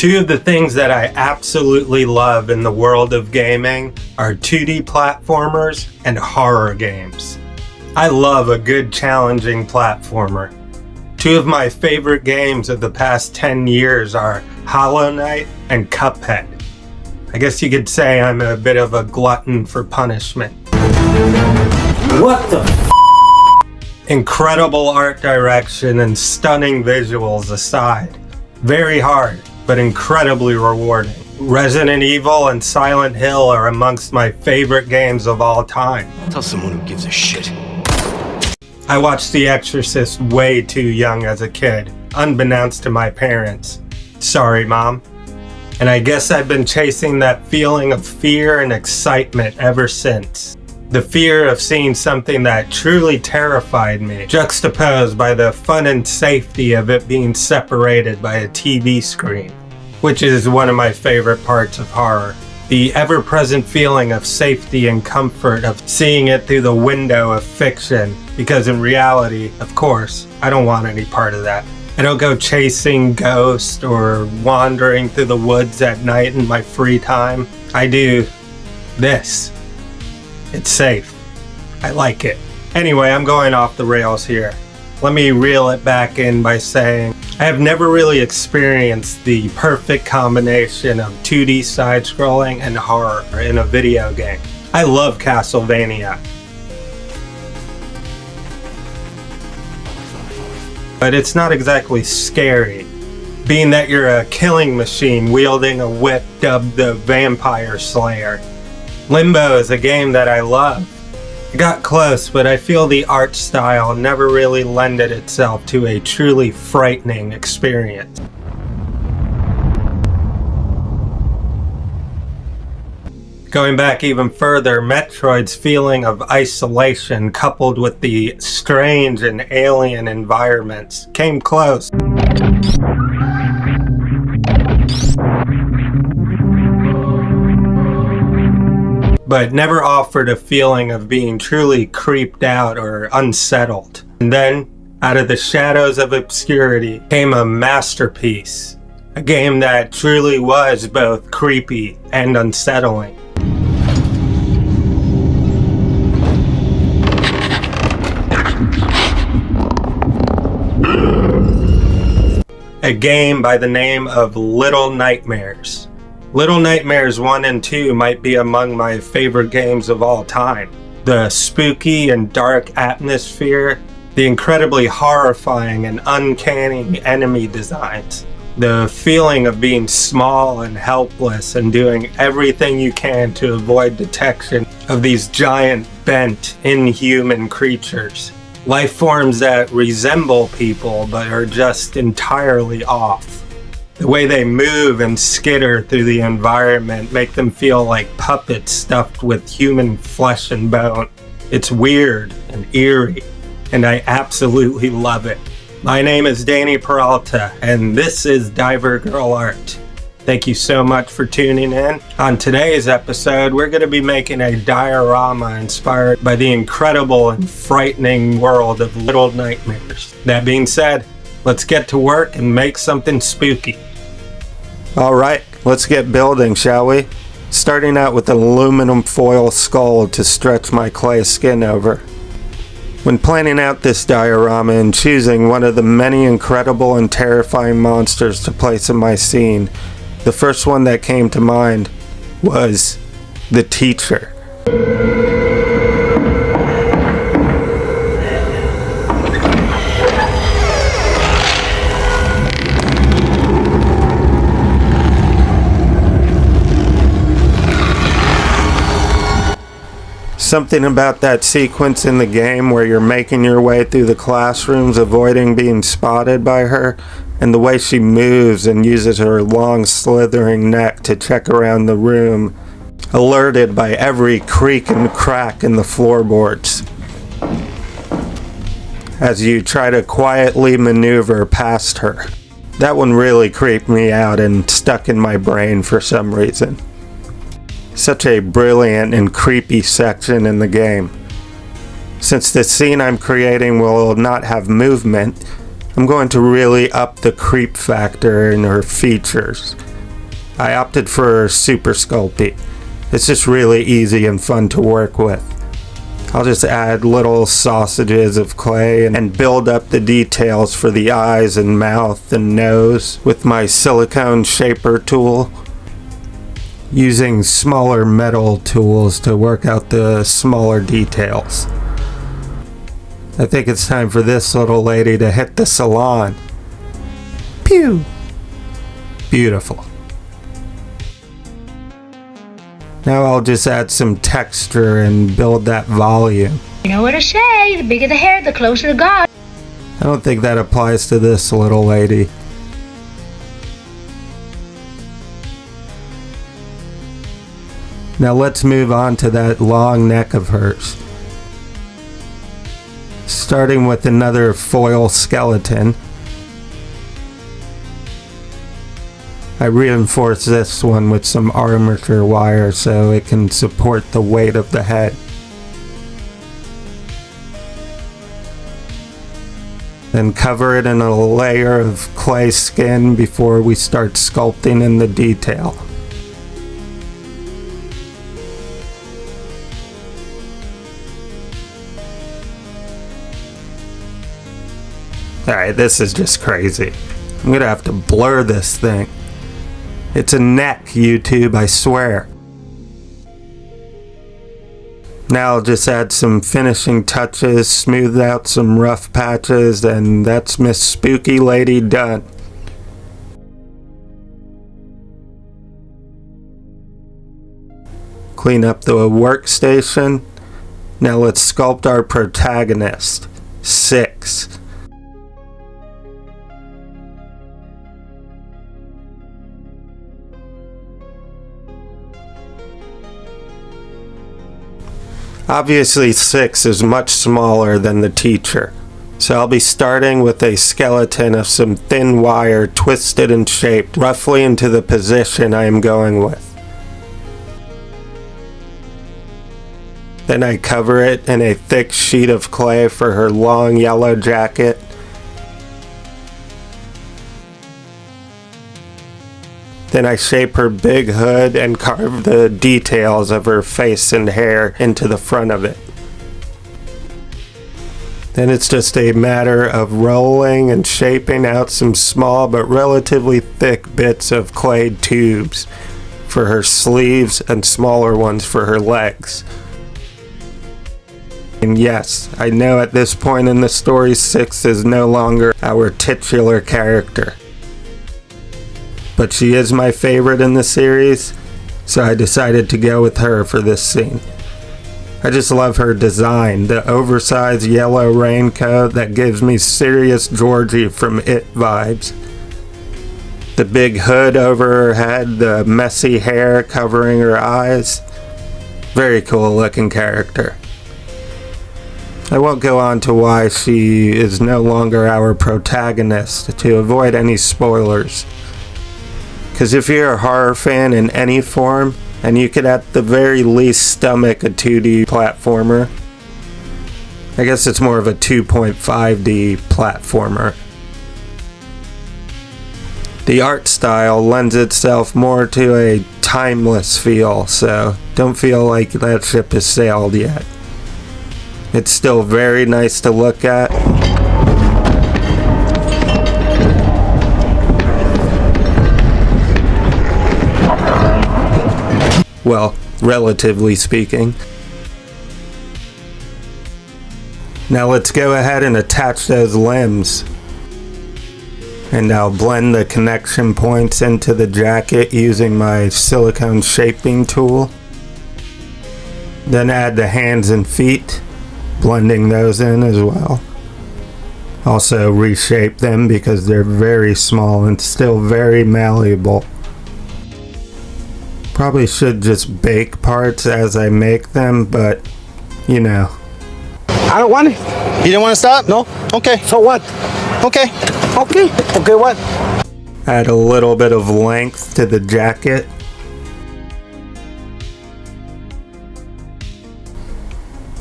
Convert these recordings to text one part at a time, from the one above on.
Two of the things that I absolutely love in the world of gaming are 2D platformers and horror games. I love a good challenging platformer. Two of my favorite games of the past 10 years are Hollow Knight and Cuphead. I guess you could say I'm a bit of a glutton for punishment. What the f***? Incredible art direction and stunning visuals aside. Very hard, but incredibly rewarding. Resident Evil and Silent Hill are amongst my favorite games of all time. Tell someone who gives a shit. I watched The Exorcist way too young as a kid, unbeknownst to my parents. Sorry, Mom. And I guess I've been chasing that feeling of fear and excitement ever since. The fear of seeing something that truly terrified me, juxtaposed by the fun and safety of it being separated by a TV screen, which is one of my favorite parts of horror. The ever-present feeling of safety and comfort of seeing it through the window of fiction, because in reality, of course, I don't want any part of that. I don't go chasing ghosts or wandering through the woods at night in my free time. I do this. It's safe. I like it. Anyway, I'm going off the rails here. Let me reel it back in by saying I have never really experienced the perfect combination of 2D side-scrolling and horror in a video game. I love Castlevania. But it's not exactly scary, being that you're a killing machine wielding a whip dubbed the Vampire Slayer. Limbo is a game that I love. I got close, but I feel the art style never really lended itself to a truly frightening experience. Going back even further, Metroid's feeling of isolation coupled with the strange and alien environments came close. But never offered a feeling of being truly creeped out or unsettled. And then, out of the shadows of obscurity, came a masterpiece. A game that truly was both creepy and unsettling. A game by the name of Little Nightmares. Little Nightmares 1 and 2 might be among my favorite games of all time. The spooky and dark atmosphere, the incredibly horrifying and uncanny enemy designs, the feeling of being small and helpless and doing everything you can to avoid detection of these giant, bent, inhuman creatures. Life forms that resemble people but are just entirely off. The way they move and skitter through the environment make them feel like puppets stuffed with human flesh and bone. It's weird and eerie, and I absolutely love it. My name is Danny Peralta, and this is Diver Girl Art. Thank you so much for tuning in. On today's episode, we're going to be making a diorama inspired by the incredible and frightening world of Little Nightmares. That being said, let's get to work and make something spooky. Alright, let's get building, shall we? Starting out with an aluminum foil skull to stretch my clay skin over. When planning out this diorama and choosing one of the many incredible and terrifying monsters to place in my scene, the first one that came to mind was the Teacher. Something about that sequence in the game where you're making your way through the classrooms, avoiding being spotted by her, and the way she moves and uses her long slithering neck to check around the room, alerted by every creak and crack in the floorboards. As you try to quietly maneuver past her. That one really creeped me out and stuck in my brain for some reason. Such a brilliant and creepy section in the game. Since the scene I'm creating will not have movement, I'm going to really up the creep factor in her features. I opted for Super Sculpey. It's just really easy and fun to work with. I'll just add little sausages of clay and build up the details for the eyes and mouth and nose with my silicone shaper tool, using smaller metal tools to work out the smaller details. I think it's time for this little lady to hit the salon. Pew! Beautiful. Now I'll just add some texture and build that volume. You know what I say, the bigger the hair, the closer to God. I don't think that applies to this little lady. Now let's move on to that long neck of hers. Starting with another foil skeleton. I reinforced this one with some armature wire so it can support the weight of the head. Then cover it in a layer of clay skin before we start sculpting in the detail. Alright, this is just crazy. I'm gonna have to blur this thing. It's a neck, YouTube, I swear. Now I'll just add some finishing touches, smooth out some rough patches, and that's Miss Spooky Lady done. Clean up the workstation. Now let's sculpt our protagonist, Six. Obviously, Six is much smaller than the teacher, so I'll be starting with a skeleton of some thin wire twisted and shaped roughly into the position I am going with. Then I cover it in a thick sheet of clay for her long yellow jacket. Then I shape her big hood and carve the details of her face and hair into the front of it. Then it's just a matter of rolling and shaping out some small but relatively thick bits of clayed tubes for her sleeves and smaller ones for her legs. And yes, I know at this point in the story, Six is no longer our titular character. But she is my favorite in the series, so I decided to go with her for this scene. I just love her design, the oversized yellow raincoat that gives me serious Georgie from It vibes. The big hood over her head, the messy hair covering her eyes. Very cool looking character. I won't go on to why she is no longer our protagonist to avoid any spoilers. Because if you're a horror fan in any form, and you could at the very least stomach a 2D platformer, I guess it's more of a 2.5D platformer. The art style lends itself more to a timeless feel, so don't feel like that ship has sailed yet. It's still very nice to look at. Well, relatively speaking. Now let's go ahead and attach those limbs. And I'll blend the connection points into the jacket using my silicone shaping tool. Then add the hands and feet, blending those in as well. Also reshape them because they're very small and still very malleable. Probably should just bake parts as I make them, but you know. I don't want it. You didn't want to stop? No. Okay. So what? Okay. Okay. Okay, what? Add a little bit of length to the jacket.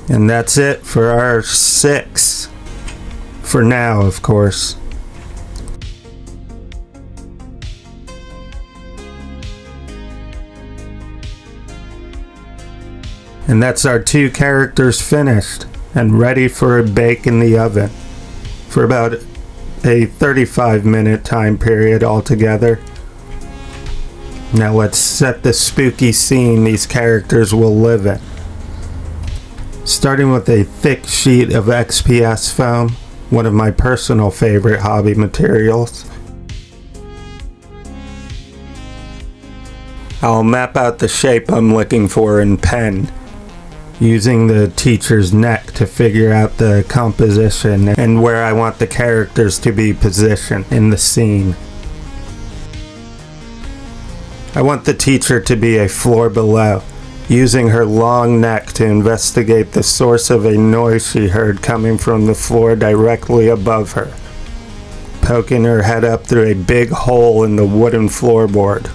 And that's it for our 6. For now, of course. And that's our 2 characters finished and ready for a bake in the oven for about a 35-minute time period altogether. Now let's set the spooky scene these characters will live in. Starting with a thick sheet of XPS foam, one of my personal favorite hobby materials. I'll map out the shape I'm looking for in pen, using the teacher's neck to figure out the composition and where I want the characters to be positioned in the scene. I want the teacher to be a floor below, using her long neck to investigate the source of a noise she heard coming from the floor directly above her, poking her head up through a big hole in the wooden floorboard,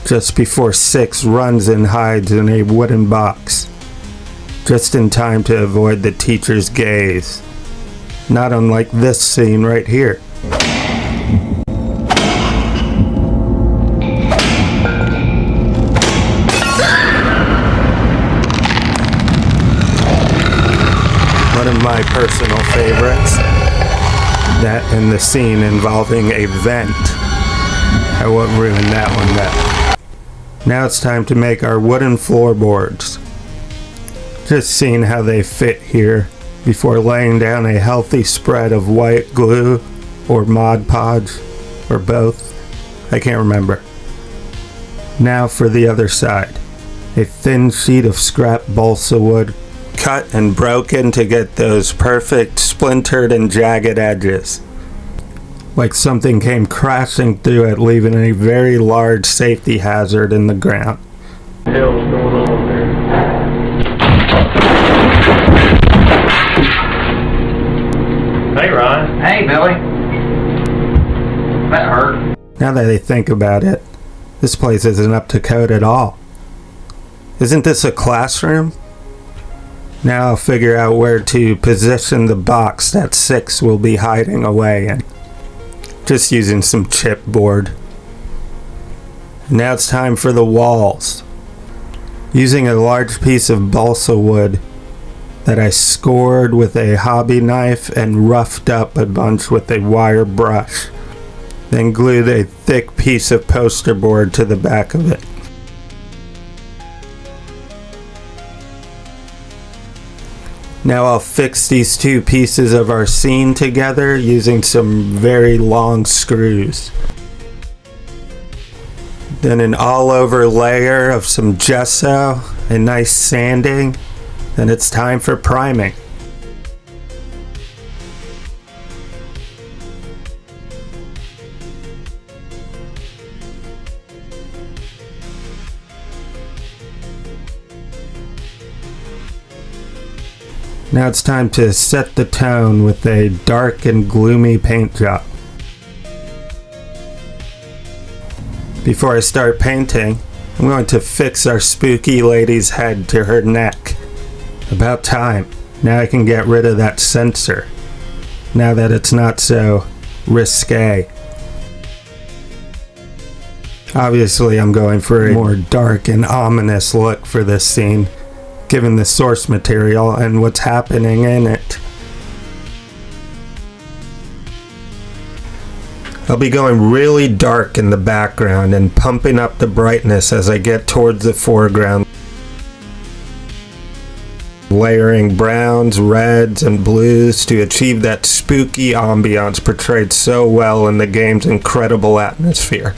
just before Six runs and hides in a wooden box, just in time to avoid the teacher's gaze, not unlike this scene right here. One of my personal favorites, that and the scene involving a vent. I won't ruin that one though. Now it's time to make our wooden floorboards. Just seeing how they fit here before laying down a healthy spread of white glue or Mod Podge or both. I can't remember. Now for the other side. A thin sheet of scrap balsa wood, cut and broken to get those perfect splintered and jagged edges. Like something came crashing through it, leaving a very large safety hazard in the ground. What the hell's going on there? Hey, Ryan. Hey, Billy. That hurt. Now that I think about it, this place isn't up to code at all. Isn't this a classroom? Now I'll figure out where to position the box that Six will be hiding away in. Just using some chipboard. Now it's time for the walls. Using a large piece of balsa wood that I scored with a hobby knife and roughed up a bunch with a wire brush. Then glued a thick piece of poster board to the back of it. Now I'll fix these 2 pieces of our scene together using some very long screws. Then an all-over layer of some gesso, a nice sanding, then it's time for priming. Now it's time to set the tone with a dark and gloomy paint job. Before I start painting, I'm going to fix our spooky lady's head to her neck. About time. Now I can get rid of that sensor. Now that it's not so risque. Obviously I'm going for a more dark and ominous look for this scene, given the source material and what's happening in it. I'll be going really dark in the background and pumping up the brightness as I get towards the foreground. Layering browns, reds, and blues to achieve that spooky ambiance portrayed so well in the game's incredible atmosphere.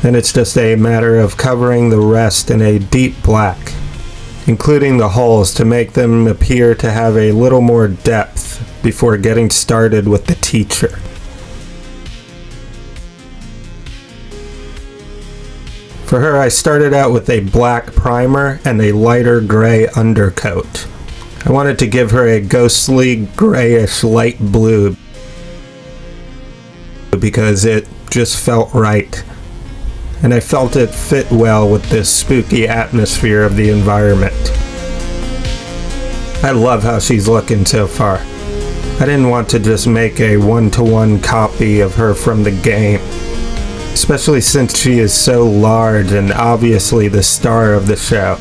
Then it's just a matter of covering the rest in a deep black, including the holes to make them appear to have a little more depth before getting started with the teacher. For her, I started out with a black primer and a lighter gray undercoat. I wanted to give her a ghostly grayish light blue because it just felt right. And I felt it fit well with this spooky atmosphere of the environment. I love how she's looking so far. I didn't want to just make a one-to-one copy of her from the game. especially since she is so large and obviously the star of the show.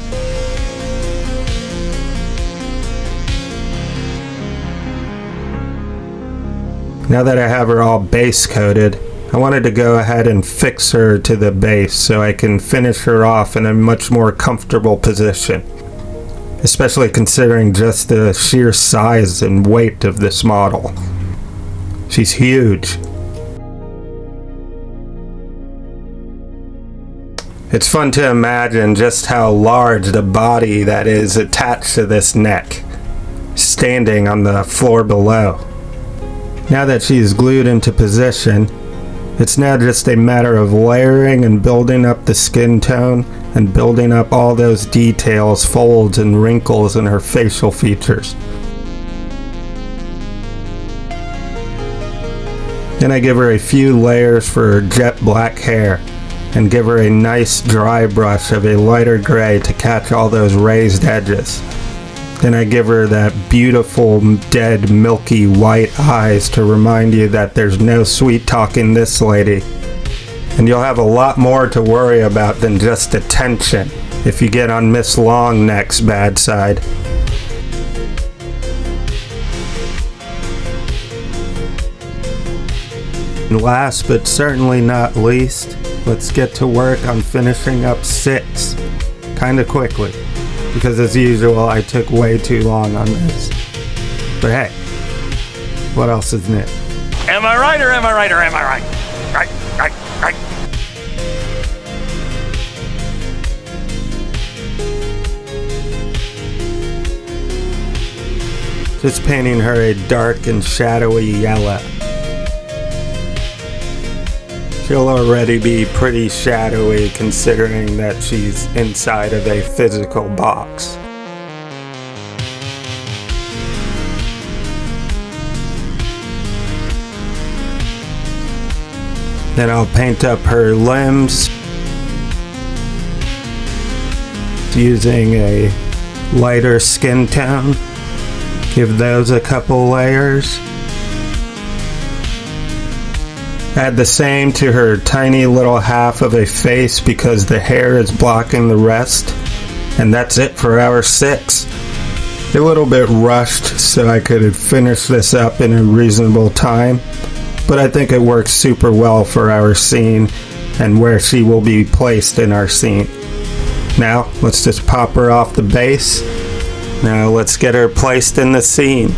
Now that I have her all base coated, I wanted to go ahead and fix her to the base so I can finish her off in a much more comfortable position, especially considering just the sheer size and weight of this model. She's huge. It's fun to imagine just how large the body that is attached to this neck, standing on the floor below. Now that she's glued into position, it's now just a matter of layering and building up the skin tone and building up all those details, folds, and wrinkles in her facial features. Then I give her a few layers for her jet black hair and give her a nice dry brush of a lighter gray to catch all those raised edges. Then I give her that beautiful, dead, milky white eyes to remind you that there's no sweet talking this lady. And you'll have a lot more to worry about than just attention if you get on Miss Longneck's bad side. And last but certainly not least, let's get to work on finishing up 6, kinda quickly. Because as usual, I took way too long on this. But hey, what else is new? Am I right or am I right or am I right? Right. Just painting her a dark and shadowy yellow. She'll already be pretty shadowy considering that she's inside of a physical box. Then I'll paint up her limbs using a lighter skin tone. Give those a couple layers. Add the same to her tiny little half of a face because the hair is blocking the rest. And that's it for hour 6. A little bit rushed so I could finish this up in a reasonable time, but I think it works super well for our scene and where she will be placed in our scene. Now, let's just pop her off the base. Now let's get her placed in the scene.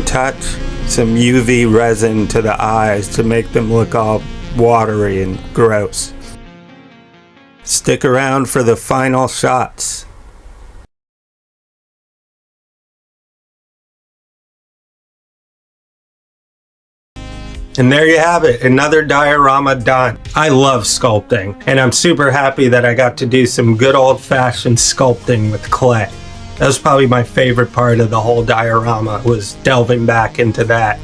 Touch some UV resin to the eyes to make them look all watery and gross. Stick around for the final shots. And there you have it, another diorama done. I love sculpting, and I'm super happy that I got to do some good old-fashioned sculpting with clay. That was probably my favorite part of the whole diorama, was delving back into that.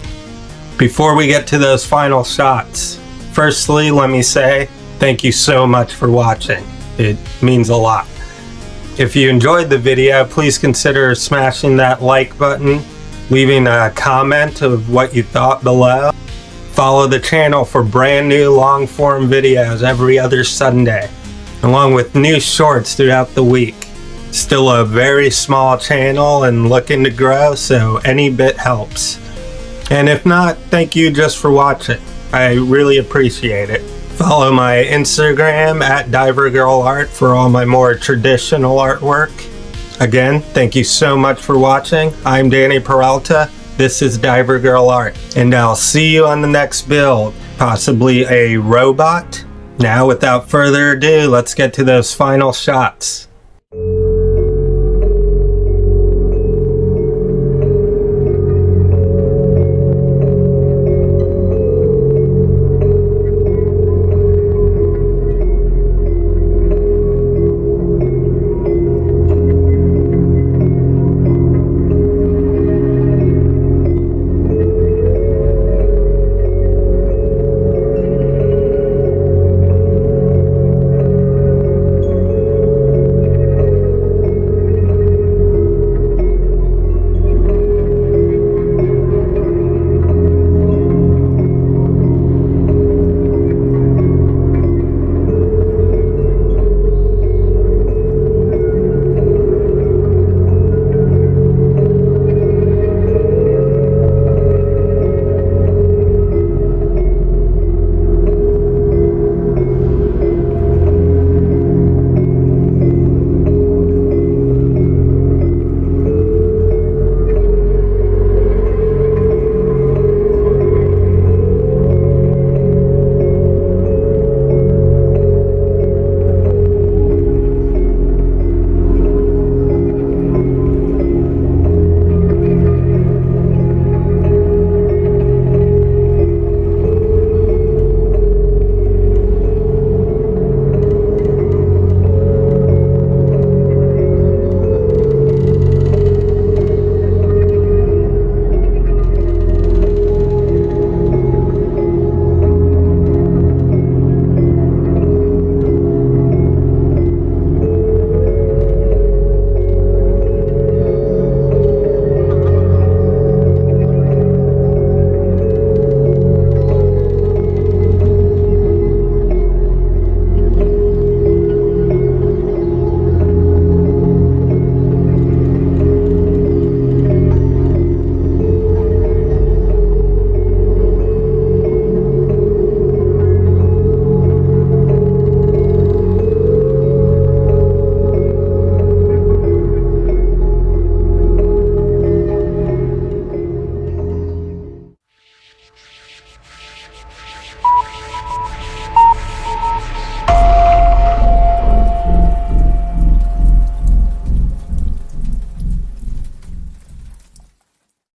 Before we get to those final shots, firstly, let me say thank you so much for watching. It means a lot. If you enjoyed the video, please consider smashing that like button, leaving a comment of what you thought below. Follow the channel for brand new long form videos every other Sunday, along with new shorts throughout the week. Still a very small channel and looking to grow, so any bit helps. And if not, thank you just for watching. I really appreciate it. Follow my Instagram at DiverGirlArt for all my more traditional artwork. Again, thank you so much for watching. I'm Danny Peralta. This is DiverGirlArt, and I'll see you on the next build, possibly a robot. Now, without further ado, let's get to those final shots.